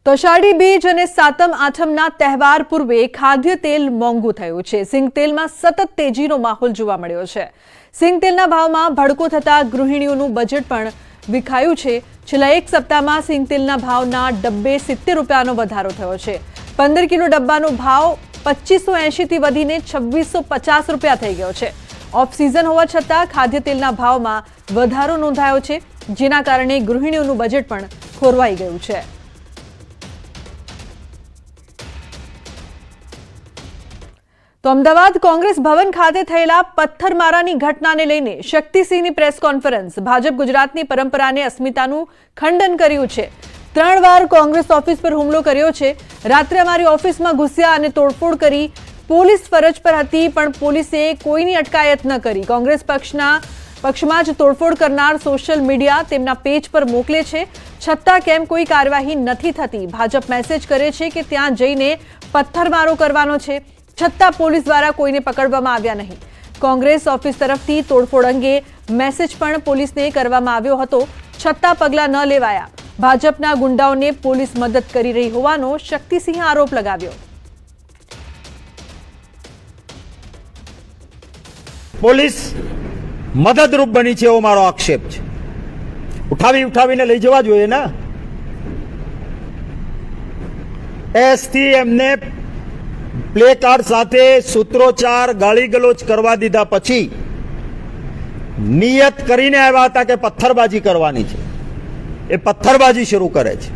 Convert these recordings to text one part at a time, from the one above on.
તો અષાઢી બીજ અને સાતમ આઠમના તહેવાર પૂર્વે ખાદ્ય તેલ મોંઘું થયું છે। સિંગ તેલમાં સતત તેજીનો માહોલ જોવા મળ્યો છે। સિંગ તેલના ભાવમાં ભડકો થતા ગૃહિણીઓનું બજેટ પણ વિખાયું છે। છેલ્લા એક સપ્તાહમાં સિંગ તેલના ભાવના ડબ્બે 70 રૂપિયાનો વધારો થયો છે। 15 કિલો ડબ્બાનો ભાવ 2580 થી વધીને 2650 રૂપિયા થઈ ગયો છે। ઓફ સિઝન હોવા છતાં ખાદ્ય તેલના ભાવમાં વધારો નોંધાયો છે, જેના કારણે ગૃહિણીઓનું બજેટ પણ ખોરવાઈ ગયું છે। તો અમદાવાદ કોંગ્રેસ ભવન ખાતે થયેલા પથ્થરમારાની ઘટનાને લઈને શક્તિસિંહની પ્રેસ કોન્ફરન્સ। ભાજપ ગુજરાતની પરંપરાને અસ્મિતાનું ખંડન કર્યું છે। 3 વાર કોંગ્રેસ ઓફિસ પર હુમલો કર્યો છે। રાત્રે અમારી ઓફિસમાં ઘૂસ્યા અને તોડફોડ કરી। પોલીસ ફરજ પર હતી પણ પોલીસે કોઈની અટકાયત ન કરી। કોંગ્રેસ પક્ષમાં જ તોડફોડ કરનાર સોશિયલ મીડિયા તેમના પેજ પર મોકલે છે, છતાં કેમ કોઈ કાર્યવાહી નથી થતી। ભાજપ મેસેજ કરે છે કે ત્યાં જઈને પથ્થરમારો કરવાનો છે, છતાં પોલીસ દ્વારા કોઈને પકડવામાં આવ્યા નહીં। કોંગ્રેસ ઓફિસ તરફથી તોડફોડ અંગે મેસેજ પણ પોલીસને કરવામાં આવ્યો હતો, છતાં પગલાં ન લેવાયા। ભાજપના ગુંડાઓને પોલીસ મદદ કરી રહી હોવાનો શક્તિસિંહે આરોપ લગાવ્યો। પોલીસ મદદરૂપ બની છે એવો મારો આક્ષેપ છે। ઉઠાવીને લઈ જવા જોઈએ ને। એસથી એમને પ્લે કાર્ડ સાથે સૂત્રોચ્ચાર ગાળી ગલોચ કરવા દીધા પછી નિયત કરીને આવ્યા હતા કે પથ્થરબાજી કરવાની છે, એ પથ્થરબાજી શરૂ કરે છે।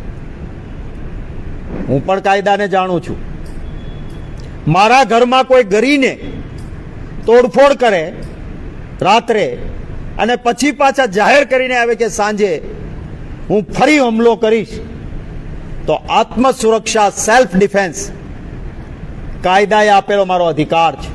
હું પણ કાયદાને જાણું છું। મારા ઘરમાં કોઈ ગરીને તોડફોડ કરે રાત્રે અને પછી પાછા જાહેર કરીને આવે કે સાંજે હું ફરી હુમલો કરીશ, તો આત્મસુરક્ષા સેલ્ફ ડિફેન્સ કાયદાએ આપેલો મારો અધિકાર છે।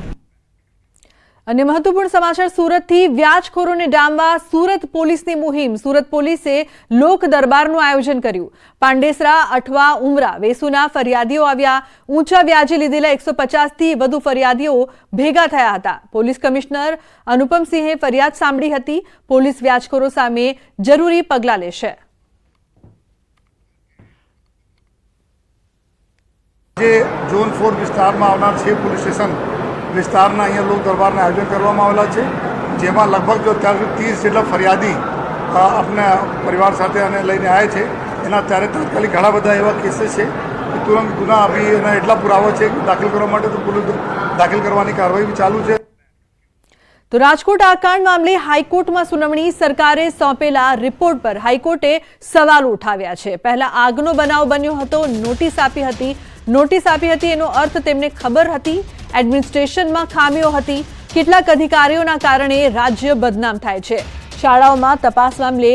અને મહત્વપૂર્ણ સમાચાર સુરતથી। વ્યાજખોરોને ડામવા સુરત પોલીસની મુહિમ। સુરત પોલીસે લોક દરબારનું આયોજન કર્યું। પાંડેસરા, અઠવા, ઉમરા, વેસુના ફરિયાદીઓ આવ્યા। ઊંચા વ્યાજે લીધેલા 150 થી વધુ ફરિયાદીઓ ભેગા થયા હતા। પોલીસ કમિશનર અનુપમસિંહે ફરિયાદ સાંભળી હતી। પોલીસ વ્યાજખોરો સામે જરૂરી પગલાં લેશે। ઝોન 4 વિસ્તારમાં આવનાર 6 પોલીસ સ્ટેશન વિસ્તારના અહીંયા લોક દરબારના આયોજન કરવામાં આવેલા છે, જેમાં લગભગ જો 30 જેટલા ફરિયાદી આપણા પરિવાર સાથે અને લઈને આવ્યા છે। એના ત્યારે તાત્કાલિક ઘણા બધા એવા કેસીસ છે કે તુરંત ગુના આપી એના એટલા પુરાવા છે કે દાખલ કરવા માટે તો પોલીસ દાખલ કરવાની કાર્યવાહી બી ચાલુ છે। તો રાજકોટ આકાંડ મામલે હાઈકોર્ટમાં સુનાવણી। સરકારે સોંપેલા રિપોર્ટ પર હાઈકોર્ટે સવાલ ઉઠાવ્યા છે। પહેલા આગનો બનાવ બન્યો હતો, નોટિસ આપી હતી એનો અર્થ તેમને ખબર હતી? એડમિનિસ્ટ્રેશનમાં ખામીઓ હતી? કેટલાક અધિકારીઓના કારણે રાજ્ય બદનામ થાય છે। શાળાઓમાં તપાસ મામલે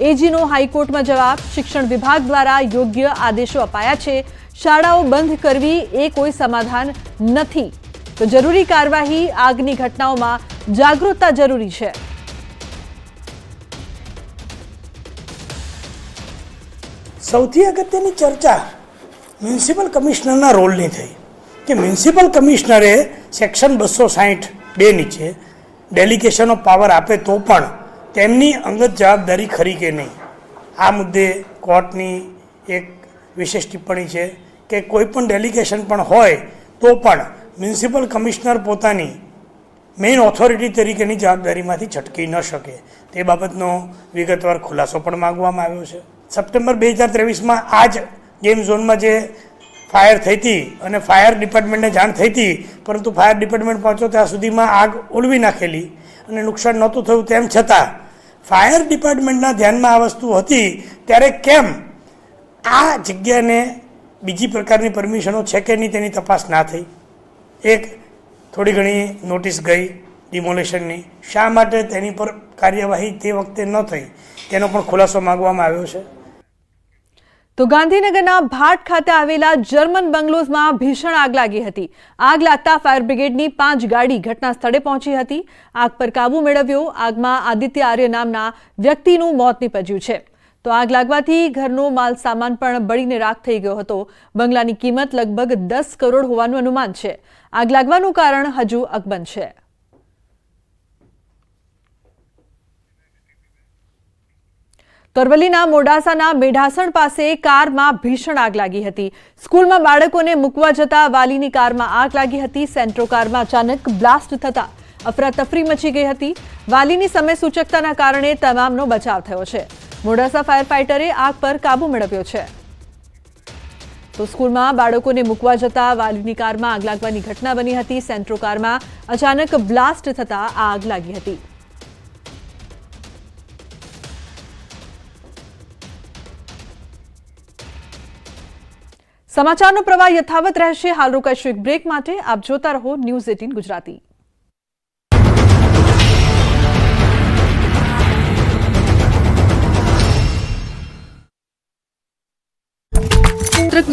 એજીનો હાઈકોર્ટમાં જવાબ। શિક્ષણ વિભાગ દ્વારા યોગ્ય આદેશો અપાયા છે। શાળાઓ બંધ કરવી એ કોઈ સમાધાન નથી, તો જરૂરી કાર્યવાહી। આગની ઘટનાઓમાં જાગૃતતા જરૂરી છે। સૌથી અગત્યની ચર્ચા મ્યુનિસિપલ કમિશનરના રોલની થઈ કે મ્યુનિસિપલ કમિશનરે સેક્શન 260(2) નીચે ડેલિગેશન ઓફ પાવર આપે તો પણ તેમની અંગત જવાબદારી ખરી કે નહીં। આ મુદ્દે કોર્ટની એક વિશેષ ટિપ્પણી છે કે કોઈ પણ ડેલિગેશન પણ હોય તો પણ મ્યુનિસિપલ કમિશનર પોતાની મેઇન ઓથોરિટી તરીકેની જવાબદારીમાંથી છટકી ન શકે। તે બાબતનો વિગતવાર ખુલાસો પણ માંગવામાં આવ્યો છે। સપ્ટેમ્બર 2023માં આ જ ગેમ ઝોનમાં જે ફાયર થઈ હતી અને ફાયર ડિપાર્ટમેન્ટને જાણ થઈ હતી, પરંતુ ફાયર ડિપાર્ટમેન્ટ પહોંચ્યો ત્યાં સુધીમાં આગ ઓલવી નાખેલી અને નુકસાન નહોતું થયું। તેમ છતાં ફાયર ડિપાર્ટમેન્ટના ધ્યાનમાં આ વસ્તુ હતી ત્યારે કેમ આ જગ્યાને બીજી પ્રકારની પરમિશનો છે કે નહીં તેની તપાસ ના થઈ? એક થોડી ઘણી નોટિસ ગઈ ડિમોલેશનની, શા માટે તેની પર કાર્યવાહી તે વખતે ન થઈ તેનો પણ ખુલાસો માંગવામાં આવ્યો છે। તો ગાંધીનગરના ભાટ ખાતે આવેલા જર્મન બંગલોઝમાં ભીષણ આગ લાગી હતી। આગ લાગતા ફાયર બ્રિગેડની 5 ગાડી ઘટના સ્થળે પહોંચી હતી। આગ પર કાબુ મેળવ્યો। આગમાં આદિત્ય આર્ય નામના વ્યક્તિનું મોત નીપજ્યું છે। તો આગ લાગવાથી ઘરનો માલ સામાન પણ બળીને રાખ થઈ ગયો હતો। બંગલાની કિંમત લગભગ 10 કરોડ હોવાનું અનુમાન છે। આગ લાગવાનું કારણ હજુ અકબંધ છે। તો અરવલ્લીના મોડાસાના મેઢાસણ પાસે કારમાં ભીષણ આગ લાગી હતી. સ્કૂલમાં બાળકોને મૂકવા જતા વાલીની કારમાં આગ લાગી હતી. સેન્ટ્રો કારમાં અચાનક બ્લાસ્ટ થતા અફરાતફરી મચી ગઈ હતી. વાલીની સમય સૂચકતાના કારણે તમામનો બચાવ થયો છે. મોડાસા ફાયર ફાઇટરે આગ પર કાબુ મેળવ્યો છે. તો સ્કૂલમાં બાળકોને મૂકવા જતા વાલીની કારમાં આગ લાગવાની ઘટના બની હતી. સેન્ટ્રો કારમાં અચાનક બ્લાસ્ટ થતા આગ લાગી હતી. સમાચારનો પ્રવાહ યથાવત રહેશે. હાલ રોકાઈશું એક બ્રેક માટે. આપ જોતા રહો ન્યૂઝ 18 ગુજરાતી.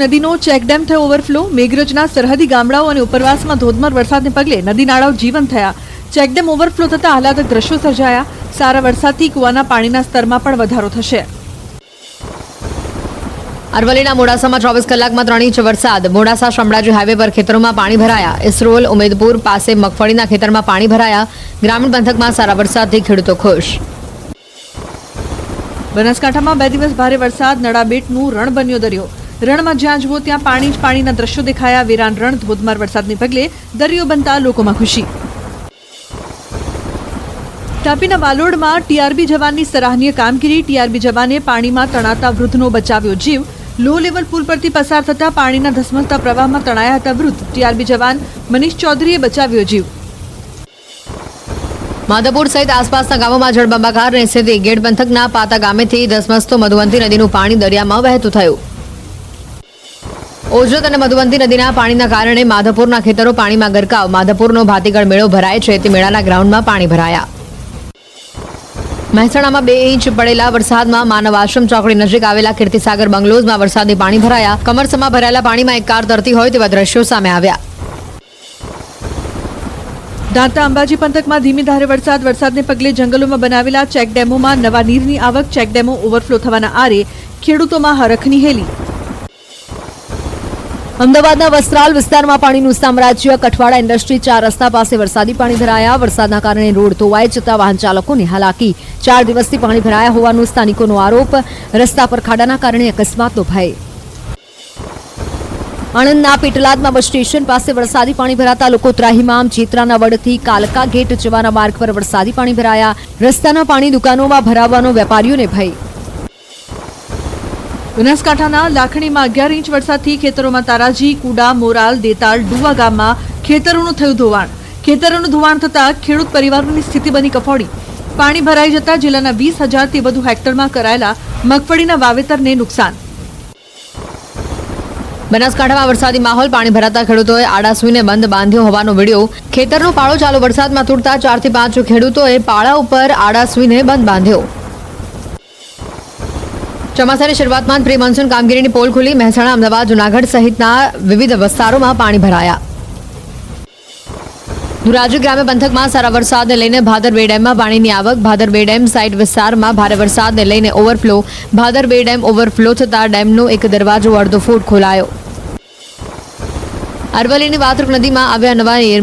નદીનો ચેકડેમ થયો ઓવરફ્લો. મેઘરજના સરહદી ગામડાઓ અને ઉપરવાસમાં ધોધમાર વરસાદને પગલે નદી નાળાઓ જીવંત થયા. ચેકડેમ ઓવરફ્લો થતા આહલાદક દ્રશ્યો સર્જાયા. સારા વરસાદથી કુવાના પાણીના સ્તરમાં પણ વધારો થશે. અરવલ્લીના મોડાસામાં 24 કલાકમાં 3 ઇંચ વરસાદ. મોડાસા શામળાજી હાઈવે પર ખેતરોમાં પાણી ભરાયા. ઇસરોલ ઉમેદપુર પાસે મગફળીના ખેતરમાં પાણી ભરાયા. ગ્રામીણ પંથકમાં સારા વરસાદથી ખેડૂતો ખુશ. બનાસકાંઠામાં 2 દિવસ ભારે વરસાદ. નડાબેટનું રણ બન્યો દરિયો. રણમાં જ્યાં જુઓ ત્યાં પાણી જ પાણીના દ્રશ્યો દેખાયા. વિરાન રણ ધોધમાર વરસાદને પગલે દરિયો બનતા લોકોમાં ખુશી. તાપીના વાલોડમાં ટીઆરબી જવાનની સરાહનીય કામગીરી. ટીઆરબી જવાને પાણીમાં તણાતા વૃદ્ધનો બચાવ્યો જીવ. લો લેવલ પુલ પરથી પસાર થતા પાણીના ધસમસતા પ્રવાહમાં તણાયા હતા વૃદ્ધ. ટીઆરબી જવાન મનીષ ચૌધરીએ બચાવ્યો જીવ. માધવપુર સહિત આસપાસના ગામોમાં જળબંબાકારની સ્થિતિ. ગેડ પંથકના પાતા ગામેથી ધસમસતો મધુવંતી નદીનું પાણી દરિયામાં વહેતું થયું. ઓજત અને મધુવંતી નદીના પાણીના કારણે માધવપુરના ખેતરો પાણીમાં ગરકાવ. માધવપુરનો ભાતીગળ મેળો ભરાય છે તે મેળાના ગ્રાઉન્ડમાં પાણી ભરાયા. મહેસાણામાં 2 ઇંચ પડેલા વરસાદમાં માનવ આશ્રમ ચોકડી નજીક આવેલા કીર્તિસાગર બંગલોઝમાં વરસાદી પાણી ભરાયા. કમરસમાં ભરાયેલા પાણીમાં એક કાર તરતી હોય તેવા દ્રશ્યો સામે આવ્યા. દાંતા અંબાજી પંથકમાં ધીમી ધારે વરસાદ. વરસાદને પગલે જંગલોમાં બનાવેલા ચેકડેમોમાં નવા નીરની આવક. ચેકડેમો ઓવરફ્લો થવાના આરે ખેડૂતોમાં હરખની હેલી. અમદાવાદના વસ્ત્રાલ વિસ્તારમાં પાણીનું સામ્રાજ્ય. કઠવાડા ઇન્ડસ્ટ્રી 4 રસ્તા પાસે વરસાદી પાણી ભરાયા. વરસાદના કારણે રોડ ધોવાઈ જતા વાહન ચાલકોને હાલાકી. 4 દિવસથી પાણી ભરાયા હોવાનું સ્થાનિકોનો આરોપ. રસ્તા પર ખાડાના કારણે અકસ્માતનો ભય. આણંદના પેટલાદમાં બસ સ્ટેશન પાસે વરસાદી પાણી ભરાતા લોકો ત્રાહિમામ. ચેત્રાના વડથી કાલકા ગેટ જવાના માર્ગ પર વરસાદી પાણી ભરાયા. રસ્તાના પાણી દુકાનોમાં ભરાવાનો વેપારીઓને ભય. બનાસકાંઠાના લાખણીમાં 11 ઇંચ વરસાદથી ખેતરોમાં તારાજી, કુડા, મોરાલ, દેતાળ, ડુવા ગામમાં ખેતરોનું થયું ધોવાણ. ખેતરોનું ધોવાણ થતા ખેડૂત પરિવારોની સ્થિતિ બની કફોડી. પાણી ભરાઈ જતા જિલ્લાના 20,000થી વધુ હેક્ટરમાં કરાયેલા મગફળીના વાવેતરને નુકસાન. બનાસકાંઠામાં વરસાદી માહોલ. પાણી ભરાતા ખેડૂતોએ આડાસુઈને બંધ બાંધ્યો હોવાનો વિડીયો. ખેતરનો પાળો ચાલુ વરસાદમાં તૂટતા 4 થી 5 ખેડૂતોએ પાળા ઉપર આડાસુઈને બંધ બાંધ્યો. ચોમાસાની શરૂઆતમાં પ્રી મોન્સૂન કામગીરીની પોલ ખુલી. મહેસાણા, અમદાવાદ, જૂનાગઢ સહિતના વિવિધ વિસ્તારોમાં પાણી ભરાયા. ધોરાજી ગ્રામ્ય પંથકમાં સારા વરસાદને લઈને ભાદર બે ડેમમાં પાણીની આવક. ભાદર બે ડેમ સાઇટ વિસ્તારમાં ભારે વરસાદને લઈને ઓવરફ્લો. ભાદર બે ડેમ ઓવરફ્લો થતા ડેમનો એક દરવાજો અડધો ફૂટ ખોલાયો. અરવલ્લીની વાત્રક નદીમાં આવ્યા નવા નીર.